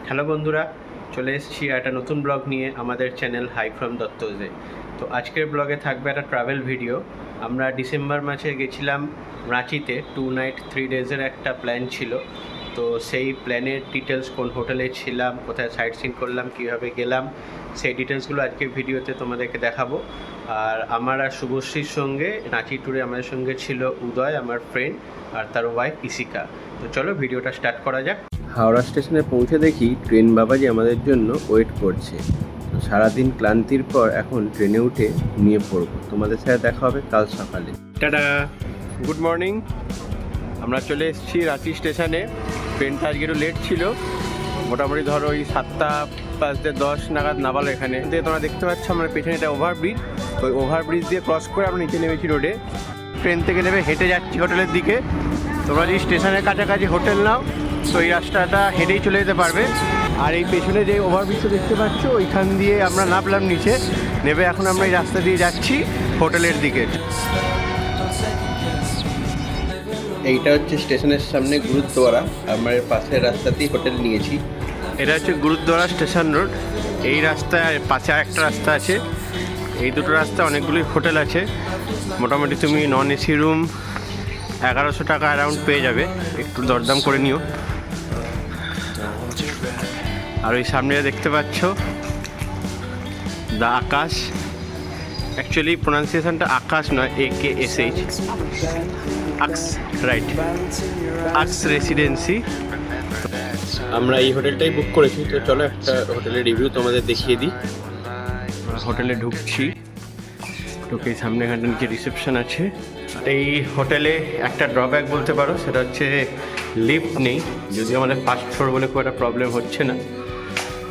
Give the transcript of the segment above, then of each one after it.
Hello বন্ধুরা, চলে এসেছি একটা নতুন ব্লগ নিয়ে আমাদের চ্যানেল হাই ফ্রম দত্তজে। তো আজকের ব্লগে থাকবে একটা ট্রাভেল ভিডিও। আমরা ডিসেম্বর মাসে গেছিলাম রাঁচিতে 2 নাইট 3 ডেজের একটা প্ল্যান ছিল। তো সেই প্ল্যানের ডিটেলস, কোন হোটেলে ছিলাম, কোথায় সাইট সিন করলাম, কীভাবে গেলাম, সেই ডিটেলসগুলো আজকের ভিডিওতে তোমাদেরকে দেখাবো। আর আমার আর শুভশ্রীর সঙ্গে রাঁচি ট্যুরে আমাদের সঙ্গে ছিল উদয়, আমার ফ্রেন্ড, আর তার ওয়াইফ ইশিকা। তো চলো ভিডিওটা স্টার্ট করা যাক। হাওড়া স্টেশনে পৌঁছে দেখি ট্রেন বাবাজি আমাদের জন্য ওয়েট করছে। তো সারাদিন ক্লান্তির পর এখন ট্রেনে উঠে ঘুমিয়ে পড়বো। তোমাদের সাথে দেখা হবে কাল সকালে। Tata, good morning. আমরা চলে এসেছি রাঁচি স্টেশনে। ট্রেনটা আজকে একটু লেট ছিল, মোটামুটি ধরো ওই 7:05-10 নাগাদ নামালো এখানে। তোমরা দেখতে পাচ্ছ আমার পেছনে এটা ওভারব্রিজ। ওই ওভারব্রিজ দিয়ে ক্রস করে আমরা নিচে নেমেছি রোডে। ট্রেন থেকে নেমে হেঁটে যাচ্ছি হোটেলের দিকে। তোমরা যদি স্টেশনের কাছাকাছি হোটেল নাও তো এই রাস্তাটা হেঁটেই চলে যেতে পারবে। আর এই পেছনে যে ওভারব্রিজটা দেখতে পাচ্ছ ওইখান দিয়ে আমরা নামলাম নিচে নেমে। এখন আমরা এই রাস্তা দিয়ে যাচ্ছি হোটেলের দিকে। এইটা হচ্ছে স্টেশনের সামনে গুরুদ্বারা। আমরা এর পাশের রাস্তাতেই হোটেল নিয়েছি। এটা হচ্ছে গুরুদ্বারা স্টেশন রোড। এই রাস্তায় পাশে একটা রাস্তা আছে। এই দুটো রাস্তা অনেকগুলি হোটেল আছে। মোটামুটি তুমি নন এসি রুম 1100 টাকা অ্যারাউন্ড পেয়ে যাবে, একটু দরদাম করে নিও। আর ওই সামনে দেখতে পাচ্ছ দ্য আকাশ। অ্যাকচুয়ালি প্রোনাউন্সিয়েশনটা আকাশ নয়, AKSH, আক্স, রাইট, আক্স রেসিডেন্সি। আমরা এই হোটেলটাই বুক করেছি। তো চলো একটা হোটেলের রিভিউ তোমাদের দেখিয়ে দিই। হোটেলে ঢুকছি, ঢুকে সামনে এখানটা নিচে রিসেপশন আছে। এই হোটেলে একটা ড্রব্যাক বলতে পারো, সেটা হচ্ছে লিফট নেই। যদি আমাদের ফার্স্ট ফ্লোর বলে খুব একটা প্রবলেম হচ্ছে না।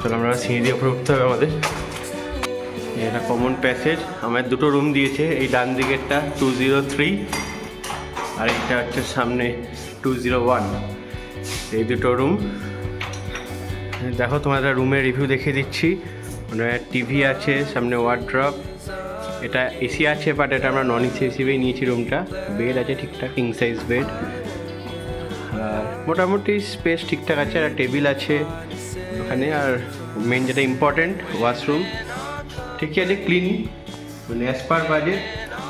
চলো আমরা সিঁড়ি দিয়ে উপরে উঠতে হবে আমাদের। এটা কমন প্যাসেজ। আমাদের দুটো রুম দিয়েছে। এই ডান দিকেরটা 203 আর এইটা হচ্ছে সামনে 201। এই দুটো রুম দেখো। তোমাদের রুমের রিভিউ দেখিয়ে দিচ্ছি। মানে টিভি আছে, সামনে ওয়ার্ড্রপ। এটা এসি আছে, বাট এটা আমরা নন এসি হিসেবেই নিয়েছি রুমটা। বেড আছে ঠিকঠাক, কিং সাইজ বেড। আর মোটামুটি স্পেস ঠিকঠাক আছে। আর টেবিল আছে ওখানে। আর মেন যেটা ইম্পর্টেন্ট, ওয়াশরুম ঠিকই আছে, ক্লিন, মানে অ্যাজ পার বাজেট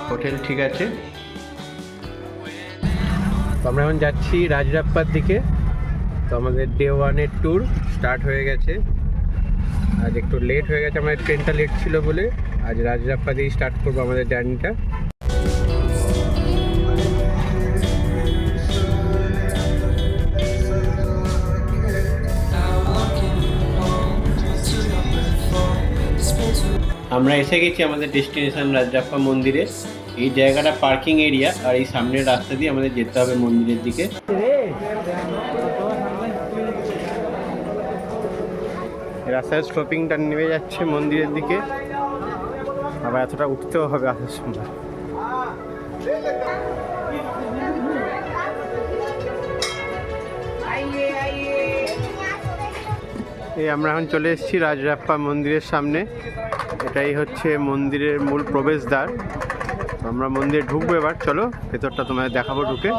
হোটেল ঠিক আছে। তো আমরা এখন যাচ্ছি রাজরাপ্পার দিকে। তো আমাদের ডে 1-এর ট্যুর স্টার্ট হয়ে গেছে। আজ একটু লেট হয়ে গেছে, আমাদের ট্রেনটা লেট ছিল বলে। আজ রাজরাপ্পা দিয়েই স্টার্ট করবো আমাদের জার্নিটা। আমরা এসে গেছি আমাদের ডেস্টিনেশন রাজরাপ্পা মন্দিরে। এই জায়গাটা পার্কিং এরিয়া, আর এই সামনের রাস্তা দিয়ে আমাদের যেতে হবে মন্দিরের দিকে। রাস্তায় স্লোপিংটা নেমে যাচ্ছে মন্দিরের দিকে, আবার এতটা উঠতেও হবে আসার সময়। এই আমরা এখন চলে এসেছি রাজরাপ্পা মন্দিরের সামনে। এটাই হচ্ছে মন্দিরের মূল প্রবেশদ্বার। আমরা মন্দিরে ঢুকবো এবার। চলো ভেতরটা তোমাদের দেখাবো ঢুকে।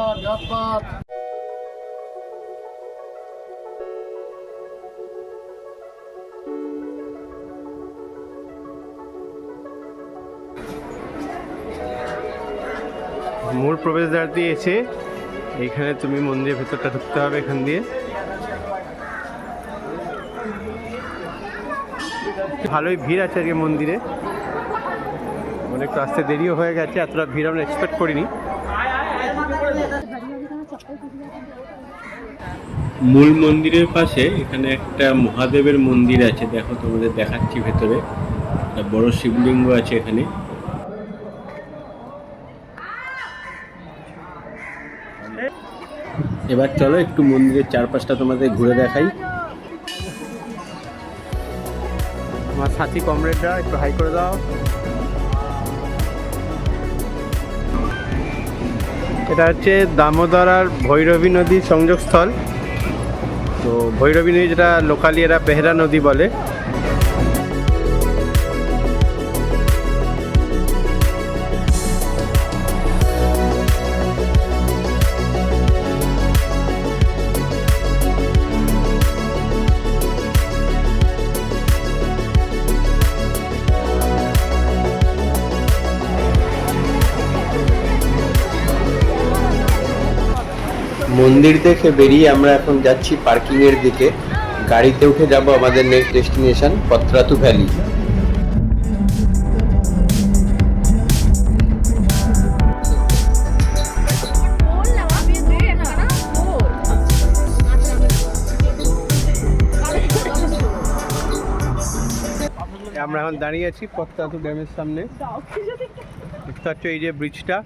মূল প্রবেশদ্বার দিয়ে এসে এইখানে তুমি মন্দিরের ভেতরটা ঢুকতে হবে। এখান দিয়ে ভালোই ভিড় আছে আজকে মন্দিরে। অনেক আসতে দেরিও হয়ে গেছে, এতটা ভিড় আমরা এক্সপেক্ট করিনি। মূল মন্দিরের পাশে এখানে একটা মহাদেবের মন্দির আছে। দেখো তোমাদের দেখাচ্ছি ভেতরে একটা বড় শিবলিঙ্গ আছে এখানে। এবার চলো একটু মন্দিরের চারপাশটা তোমাদের ঘুরে দেখাই। আমার সাথী কমরেডরা একটু হাই করে দাও। এটা হচ্ছে দামোদর আর ভৈরবী নদীর সংযোগস্থল। তো ভৈরবী নদী, যেটা লোকালি এরা বেহরা নদী বলে। মন্দির দেখে বেরিয়ে আমরা এখন যাচ্ছি পার্কিং এর দিকে। গাড়িতে উঠে যাব আমাদের নেক্সট ডেস্টিনেশন পত্রাতু ভ্যালি। আমরা এখন দাঁড়িয়ে আছি পত্রাতু ড্যামের সামনে। দেখতে পাচ্ছ এই যে ব্রিজটা,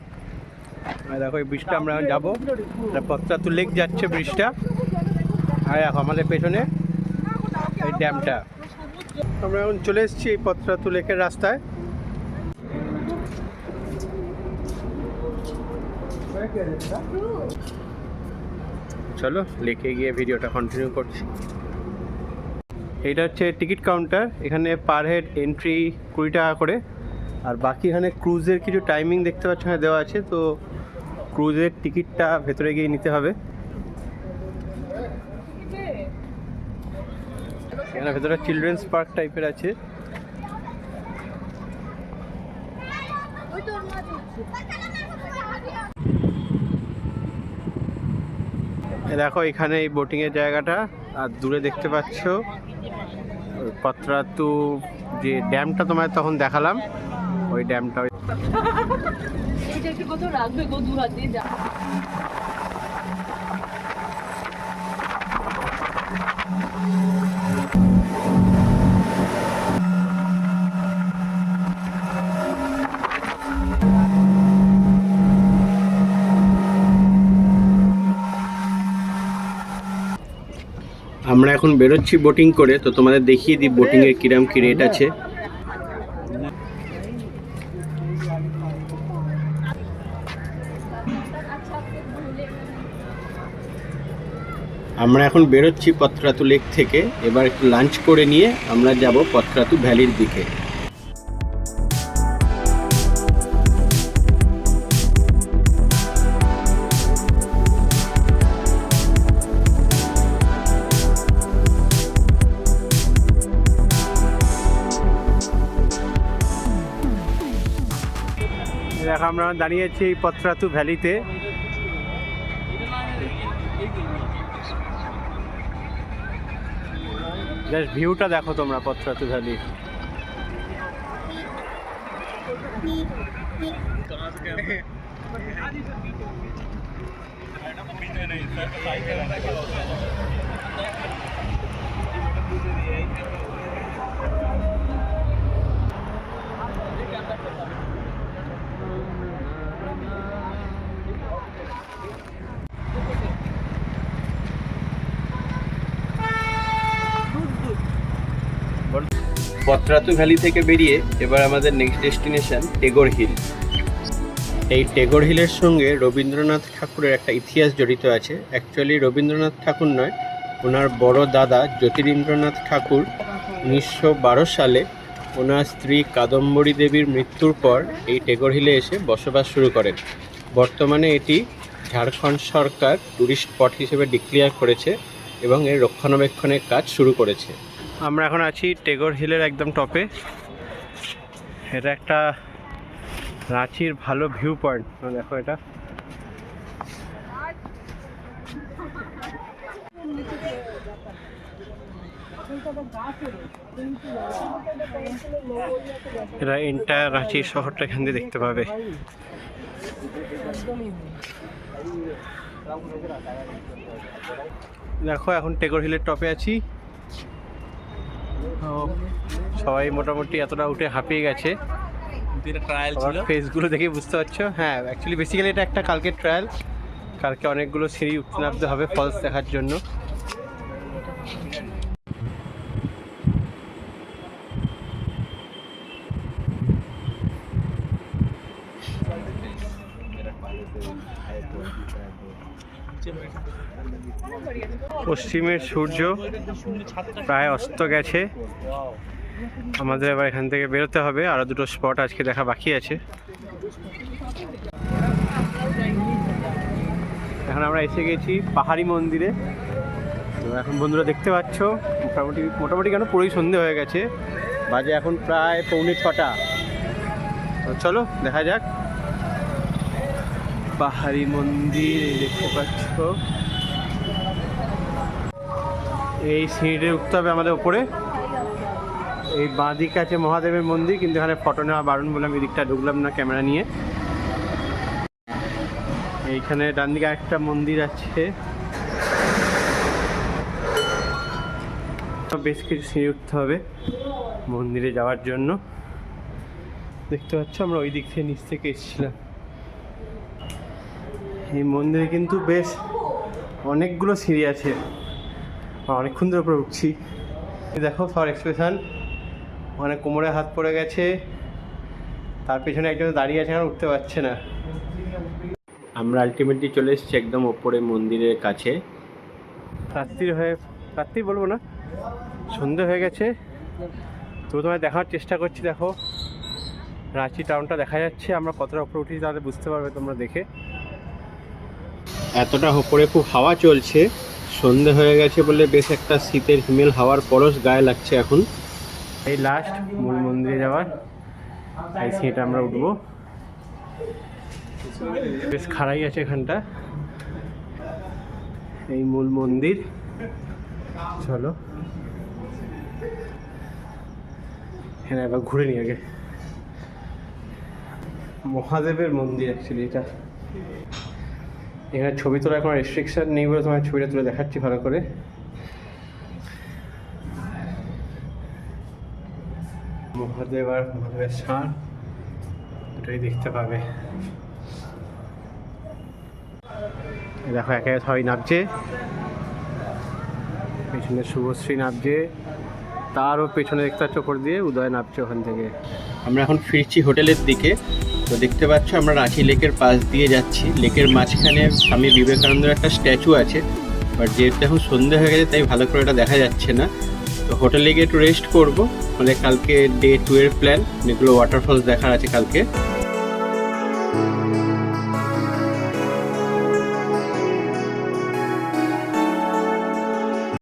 দেখো এই ব্রিজটা আমরা এখন যাবো। পত্রাতু লেক যাচ্ছে ব্রিজটা, আর দেখো আমাদের পেছনে এই ড্যামটা। আমরা এখন চলে এসেছি এই পত্রাতু লেকের রাস্তায়। চলো লেকে গিয়ে ভিডিওটা কন্টিনিউ করছি। এইটা হচ্ছে টিকিট কাউন্টার। এখানে পার হেড এন্ট্রি 20 টাকা করে, আর বাকি এখানে ক্রুজের কিছু টাইমিং দেখতে পাচ্ছ এখানে দেওয়া আছে। তো ক্রুজের টিকিটটা ভেতরে গিয়ে নিতে হবে। এখানে ভেতরে চিলড্রেন্স পার্ক টাইপের আছে। দেখো এখানে এই বোটিং এর জায়গাটা, আর দূরে দেখতে পাচ্ছ পত্রাতু যে ড্যামটা তোমায় তখন দেখালাম, ওই ড্যামটা। আমরা এখন বেরোচ্ছি বোটিং করে, তো তোমাদের দেখিয়ে দিই বোটিং এর কিরাম কি রেট আছে। আমরা এখন বেরোচ্ছি পত্রাতু লেক থেকে। এবার একটু লাঞ্চ করে নিয়ে আমরা যাব পত্রাতু ভ্যালির দিকে। দেখো আমরা দাঁড়িয়ে আছি এই পত্রাতু ভ্যালিতে। জাস্ট ভিউটা দেখো তোমরা পত্রাতু ভ্যালি। পত্রাতু ভ্যালি থেকে বেরিয়ে এবার আমাদের নেক্সট ডেস্টিনেশন টেগোর হিল। এই টেগোর হিলের সঙ্গে রবীন্দ্রনাথ ঠাকুরের একটা ইতিহাস জড়িত আছে। অ্যাকচুয়ালি রবীন্দ্রনাথ ঠাকুর নয়, ওনার বড় দাদা জ্যোতিরিন্দ্রনাথ ঠাকুর 1912 সালে ওনার স্ত্রী কাদম্বরী দেবীর মৃত্যুর পর এই টেগোর হিলে এসে বসবাস শুরু করেন। বর্তমানে এটি ঝাড়খণ্ড সরকার ট্যুরিস্ট স্পট হিসেবে ডিক্লেয়ার করেছে এবং এর রক্ষণাবেক্ষণের কাজ শুরু করেছে। আমরা এখন আছি টেগোর হিলের একদম টপে। এটা একটা রাঁচির ভালো ভিউ পয়েন্ট। দেখো এটা এটা এন্টায়ার রাঁচি শহরটা এখান দিয়ে দেখতে পাবে। দেখো এখন টেগোর হিলের টপে আছি। সবাই মোটামুটি এতটা উঠে হাঁপিয়ে গেছে। ফেসগুলো দেখে বুঝতে পারছো। হ্যাঁ, অ্যাকচুয়ালি বেসিক্যালি এটা একটা কালকের ট্রায়াল। কালকে অনেকগুলো সিঁড়ি উঠতে নামতে হবে ফলস দেখার জন্য। পশ্চিমের সূর্য প্রায় অস্ত গেছে। আমাদের এবার এখান থেকে বেরোতে হবে। আরো দুটো স্পট আজকে দেখা বাকি আছে। এখন আমরা এসে গেছি পাহাড়ি মন্দিরে। তো এখন বন্ধুরা দেখতে পাচ্ছ মোটামুটি কেন পুরোই সন্ধে হয়ে গেছে। বাজে এখন প্রায় 6:45। তো চলো দেখা যাক। পাহাড়ি মন্দির দেখতে পাচ্ছ। এই সিঁড়িতে উঠতে হবে আমাদের উপরে। এই বাঁ দিকে আছে মহাদেবের মন্দির, কিন্তু এখানে ফটো নেওয়া বারণ বলে আমি দিকটা ঢুকলাম না ক্যামেরা নিয়ে। এইখানে ডান দিকে একটা মন্দির আছে। বেশ কিছু সিঁড়ি উঠতে হবে মন্দিরে যাওয়ার জন্য। দেখতে পাচ্ছ আমরা ওই দিক থেকে নিচ থেকে এসেছিলাম। এই মন্দিরে কিন্তু বেশ অনেকগুলো সিঁড়ি আছে, অনেকক্ষণ ধরে উপরে উঠছি। দেখো সবার এক্সপ্রেশন, অনেক কোমরে হাত পড়ে গেছে, তার পেছনে একজন দাঁড়িয়ে আছে, এখন উঠতে পারছে না। আমরা আলটিমেটলি চলে এসেছি একদম ওপরে মন্দিরের কাছে। রাত্রি বলবো না, সন্ধে হয়ে গেছে। তো তোমায় দেখার চেষ্টা করছি। দেখো রাঁচি টাউনটা দেখা যাচ্ছে। আমরা কতটা উপরে উঠেছি তাহলে বুঝতে পারবে তোমরা দেখে। এতটা উপরে খুব হাওয়া চলছে, সন্ধে হয়ে গেছে বলে বেশ একটা শীতের হিমেল হাওয়ার পরশ গায়ে লাগছে এখন। এই লাস্ট মূল মন্দিরে যাওয়ার এই সিঁড়িটা আমরা উঠবো। বেশ খাড়াই আছে এখানটা। এই মূল মন্দির, চলো হ্যাঁ এবার ঘুরে নিই আগে। মহাদেবের মন্দির অ্যাকচুয়ালি এটা। এখানে ছবি তোলার কোনো রেস্ট্রিকশন নেই বলে তোমার ছবিটা তুলে দেখাচ্ছি ভালো করে। মহাদেব আর মহাদেবের স্থান দুটোই দেখতে পাবে। দেখো একে সবাই নামছে, পেছনে শুভশ্রী নামছে, তারও পেছনে দেখতে পাচ্ছ ওপর দিয়ে উদয় নামছে ওখান থেকে। আমরা এখন ফিরছি হোটেলের দিকে। তো দেখতে পাচ্ছ আমরা রাঁচি লেকের পাশ দিয়ে যাচ্ছি। লেকের মাঝখানে স্বামী বিবেকানন্দের একটা স্ট্যাচু আছে, বাট যেহেতু এখন সন্ধে হয়ে গেছে তাই ভালো করে এটা দেখা যাচ্ছে না। তো হোটেলে গিয়ে একটু রেস্ট করবো, মানে কালকে ডে 2 এর প্ল্যান, যেগুলো ওয়াটারফলস দেখার আছে কালকে।